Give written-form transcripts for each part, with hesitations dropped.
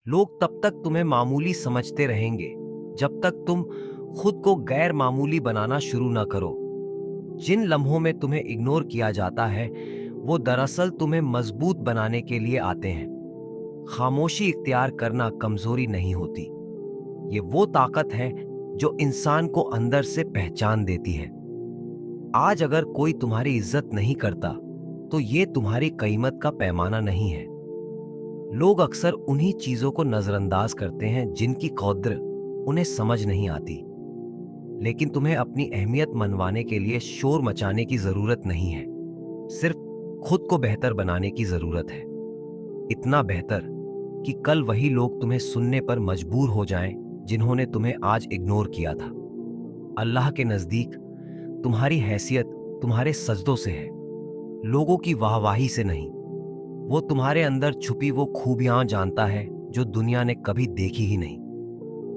लोग तब तक तुम्हें मामूली समझते रहेंगे जब तक तुम खुद को गैर मामूली बनाना शुरू न करो। जिन लम्हों में तुम्हें इग्नोर किया जाता है वो दरअसल तुम्हें मजबूत बनाने के लिए आते हैं। खामोशी इख्तियार करना कमजोरी नहीं होती, ये वो ताकत है जो इंसान को अंदर से पहचान देती है। आज अगर कोई तुम्हारी इज्जत नहीं करता तो ये तुम्हारी कीमत का पैमाना नहीं है। लोग अक्सर उन्हीं चीजों को नजरअंदाज करते हैं जिनकी कद्र उन्हें समझ नहीं आती। लेकिन तुम्हें अपनी अहमियत मनवाने के लिए शोर मचाने की जरूरत नहीं है, सिर्फ खुद को बेहतर बनाने की जरूरत है। इतना बेहतर कि कल वही लोग तुम्हें सुनने पर मजबूर हो जाएं जिन्होंने तुम्हें आज इग्नोर किया था। अल्लाह के नजदीक तुम्हारी हैसियत तुम्हारे सजदों से है, लोगों की वाहवाही से नहीं। वो तुम्हारे अंदर छुपी वो खूबियां जानता है जो दुनिया ने कभी देखी ही नहीं।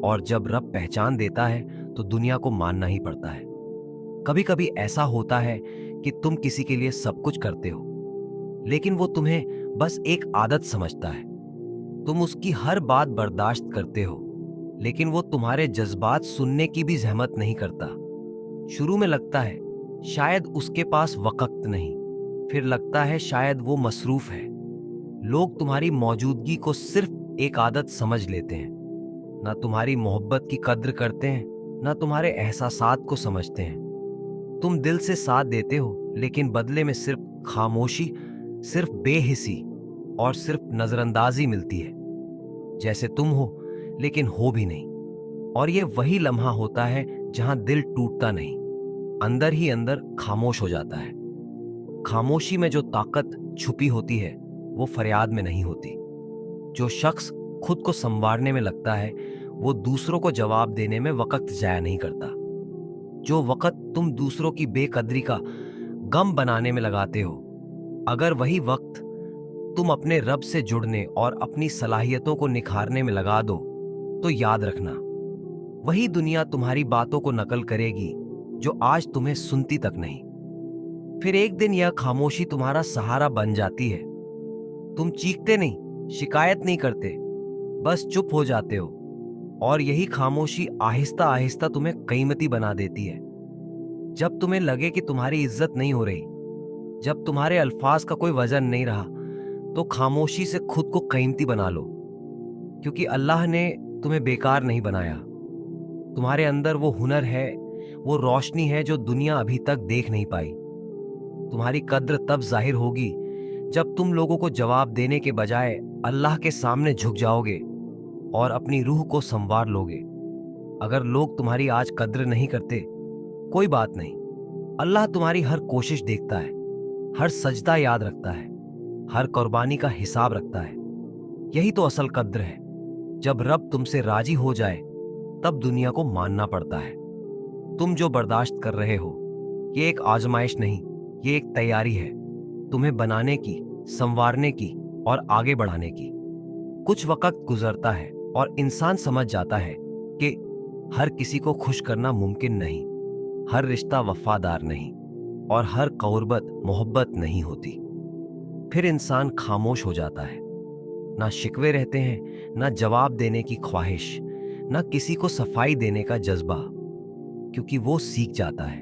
और जब रब पहचान देता है तो दुनिया को मानना ही पड़ता है। कभी कभी ऐसा होता है कि तुम किसी के लिए सब कुछ करते हो, लेकिन वो तुम्हें बस एक आदत समझता है। तुम उसकी हर बात बर्दाश्त करते हो, लेकिन वो तुम्हारे जज्बात सुनने की भी जहमत नहीं करता। शुरू में लगता है शायद उसके पास वक्त नहीं, फिर लगता है शायद वो मसरूफ है। लोग तुम्हारी मौजूदगी को सिर्फ एक आदत समझ लेते हैं, ना तुम्हारी मोहब्बत की कद्र करते हैं, ना तुम्हारे एहसासात को समझते हैं। तुम दिल से साथ देते हो, लेकिन बदले में सिर्फ खामोशी, सिर्फ बेहिसी और सिर्फ नजरअंदाजी मिलती है। जैसे तुम हो लेकिन हो भी नहीं। और ये वही लम्हा होता है जहां दिल टूटता नहीं, अंदर ही अंदर खामोश हो जाता है। खामोशी में जो ताकत छुपी होती है वो फरियाद में नहीं होती। जो शख्स खुद को संवारने में लगता है वो दूसरों को जवाब देने में वक्त जाया नहीं करता। जो वक्त तुम दूसरों की बेकदरी का गम बनाने में लगाते हो, अगर वही वक्त तुम अपने रब से जुड़ने और अपनी सलाहियतों को निखारने में लगा दो, तो याद रखना वही दुनिया तुम्हारी बातों को नकल करेगी जो आज तुम्हें सुनती तक नहीं। फिर एक दिन यह खामोशी तुम्हारा सहारा बन जाती है। तुम चीखते नहीं, शिकायत नहीं करते, बस चुप हो जाते हो। और यही खामोशी आहिस्ता आहिस्ता तुम्हें कीमती बना देती है। जब तुम्हें लगे कि तुम्हारी इज्जत नहीं हो रही, जब तुम्हारे अल्फाज का कोई वजन नहीं रहा, तो खामोशी से खुद को कीमती बना लो। क्योंकि अल्लाह ने तुम्हें बेकार नहीं बनाया। तुम्हारे अंदर वो हुनर है, वो रोशनी है जो दुनिया अभी तक देख नहीं पाई। तुम्हारी कद्र तब जाहिर होगी जब तुम लोगों को जवाब देने के बजाय अल्लाह के सामने झुक जाओगे और अपनी रूह को संवार लोगे। अगर लोग तुम्हारी आज कद्र नहीं करते, कोई बात नहीं, अल्लाह तुम्हारी हर कोशिश देखता है, हर सजदा याद रखता है, हर कुर्बानी का हिसाब रखता है। यही तो असल कद्र है। जब रब तुमसे राजी हो जाए तब दुनिया को मानना पड़ता है। तुम जो बर्दाश्त कर रहे हो ये एक आजमाइश नहीं, ये एक तैयारी है तुम्हें बनाने की, संवारने की और आगे बढ़ाने की। कुछ वक्त गुजरता है और इंसान समझ जाता है कि हर किसी को खुश करना मुमकिन नहीं, हर रिश्ता वफादार नहीं और हर कुर्बत मोहब्बत नहीं होती। फिर इंसान खामोश हो जाता है। ना शिकवे रहते हैं, ना जवाब देने की ख्वाहिश, ना किसी को सफाई देने का जज्बा, क्योंकि वो सीख जाता है।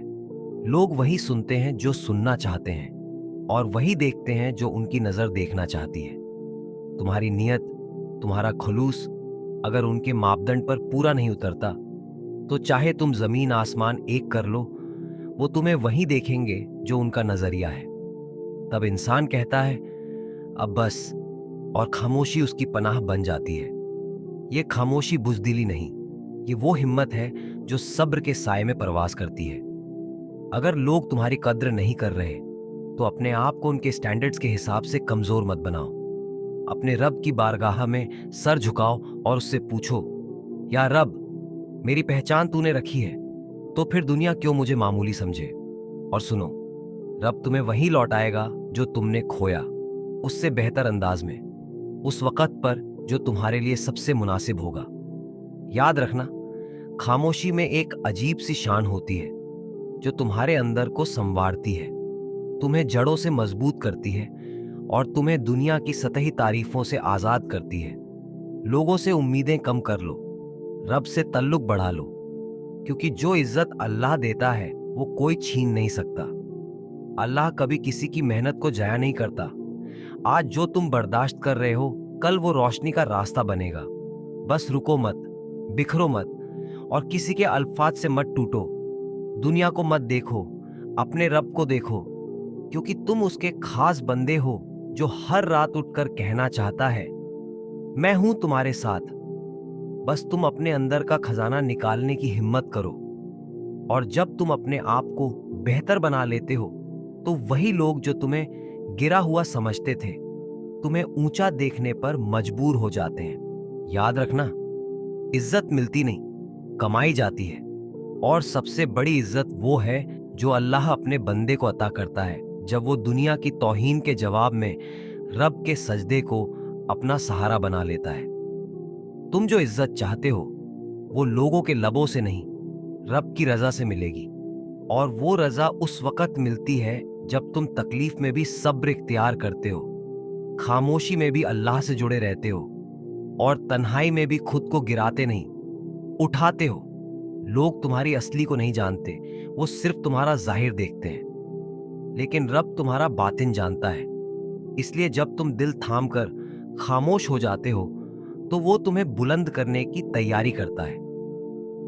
लोग वही सुनते हैं जो सुनना चाहते हैं और वही देखते हैं जो उनकी नजर देखना चाहती है। तुम्हारी नीयत, तुम्हारा खुलूस अगर उनके मापदंड पर पूरा नहीं उतरता, तो चाहे तुम जमीन आसमान एक कर लो, वो तुम्हें वही देखेंगे जो उनका नजरिया है। तब इंसान कहता है अब बस, और खामोशी उसकी पनाह बन जाती है। ये खामोशी बुजदिली नहीं, ये वो हिम्मत है जो सब्र के साए में परवास करती है। अगर लोग तुम्हारी कद्र नहीं कर रहे तो अपने आप को उनके स्टैंडर्ड्स के हिसाब से कमजोर मत बनाओ। अपने रब की बारगाह में सर झुकाओ और उससे पूछो, या रब, मेरी पहचान तूने रखी है, तो फिर दुनिया क्यों मुझे मामूली समझे। और सुनो, रब तुम्हें वही लौटाएगा जो तुमने खोया, उससे बेहतर अंदाज में, उस वक़्त पर जो तुम्हारे लिए सबसे मुनासिब होगा। याद रखना, खामोशी में एक अजीब सी शान होती है जो तुम्हारे अंदर को संवारती है, तुम्हें जड़ों से मजबूत करती है और तुम्हें दुनिया की सतही तारीफों से आजाद करती है। लोगों से उम्मीदें कम कर लो, रब से ताल्लुक बढ़ा लो, क्योंकि जो इज्जत अल्लाह देता है वो कोई छीन नहीं सकता। अल्लाह कभी किसी की मेहनत को जाया नहीं करता। आज जो तुम बर्दाश्त कर रहे हो, कल वो रोशनी का रास्ता बनेगा। बस रुको मत, बिखरो मत, और किसी के अल्फाज से मत टूटो। दुनिया को मत देखो, अपने रब को देखो, क्योंकि तुम उसके खास बंदे हो जो हर रात उठकर कहना चाहता है, मैं हूं तुम्हारे साथ। बस तुम अपने अंदर का खजाना निकालने की हिम्मत करो। और जब तुम अपने आप को बेहतर बना लेते हो, तो वही लोग जो तुम्हें गिरा हुआ समझते थे, तुम्हें ऊंचा देखने पर मजबूर हो जाते हैं। याद रखना, इज्जत मिलती नहीं, कमाई जाती है। और सबसे बड़ी इज्जत वो है जो अल्लाह अपने बंदे को अता करता है जब वो दुनिया की तौहीन के जवाब में रब के सजदे को अपना सहारा बना लेता है। तुम जो इज्जत चाहते हो वो लोगों के लबों से नहीं, रब की रजा से मिलेगी। और वो रजा उस वक्त मिलती है जब तुम तकलीफ में भी सब्र इख्तियार करते हो, खामोशी में भी अल्लाह से जुड़े रहते हो, और तन्हाई में भी खुद को गिराते नहीं, उठाते हो। लोग तुम्हारी असली को नहीं जानते, वो सिर्फ तुम्हारा जाहिर देखते हैं, लेकिन रब तुम्हारा बातिन जानता है। इसलिए जब तुम दिल थाम कर खामोश हो जाते हो, तो वो तुम्हें बुलंद करने की तैयारी करता है।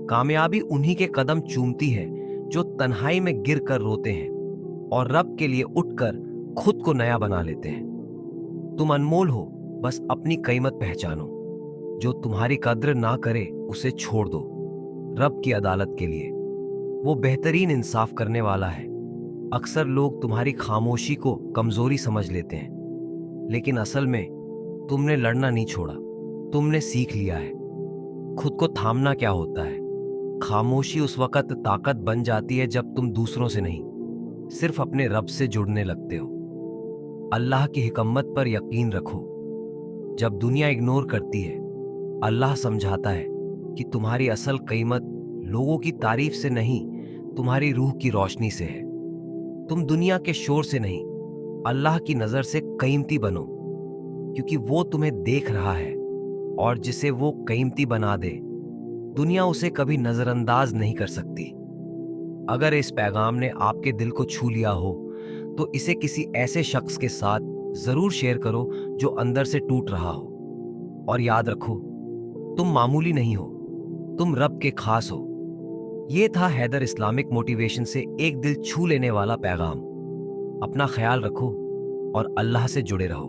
कामयाबी उन्हीं के कदम चूमती है जो तन्हाई में गिर कर रोते हैं और रब के लिए उठकर खुद को नया बना लेते हैं। तुम अनमोल हो, बस अपनी कीमत पहचानो। जो तुम्हारी कद्र ना करे उसे छोड़ दो रब की अदालत के लिए। वो बेहतरीन इंसाफ करने वाला है। अक्सर लोग तुम्हारी खामोशी को कमजोरी समझ लेते हैं, लेकिन असल में तुमने लड़ना नहीं छोड़ा, तुमने सीख लिया है खुद को थामना क्या होता है। खामोशी उस वक्त ताकत बन जाती है जब तुम दूसरों से नहीं, सिर्फ अपने रब से जुड़ने लगते हो। अल्लाह की हिकमत पर यकीन रखो। जब दुनिया इग्नोर करती है, अल्लाह समझाता है कि तुम्हारी असल कीमत लोगों की तारीफ से नहीं, तुम्हारी रूह की रोशनी से है। तुम दुनिया के शोर से नहीं, अल्लाह की नजर से कीमती बनो, क्योंकि वो तुम्हें देख रहा है, और जिसे वो कीमती बना दे, दुनिया उसे कभी नजरअंदाज नहीं कर सकती। अगर इस पैगाम ने आपके दिल को छू लिया हो, तो इसे किसी ऐसे शख्स के साथ जरूर शेयर करो जो अंदर से टूट रहा हो। और याद रखो, तुम मामूली नहीं हो, तुम रब के खास हो। ये था हैदर इस्लामिक मोटिवेशन से एक दिल छू लेने वाला पैगाम। अपना ख्याल रखो और अल्लाह से जुड़े रहो।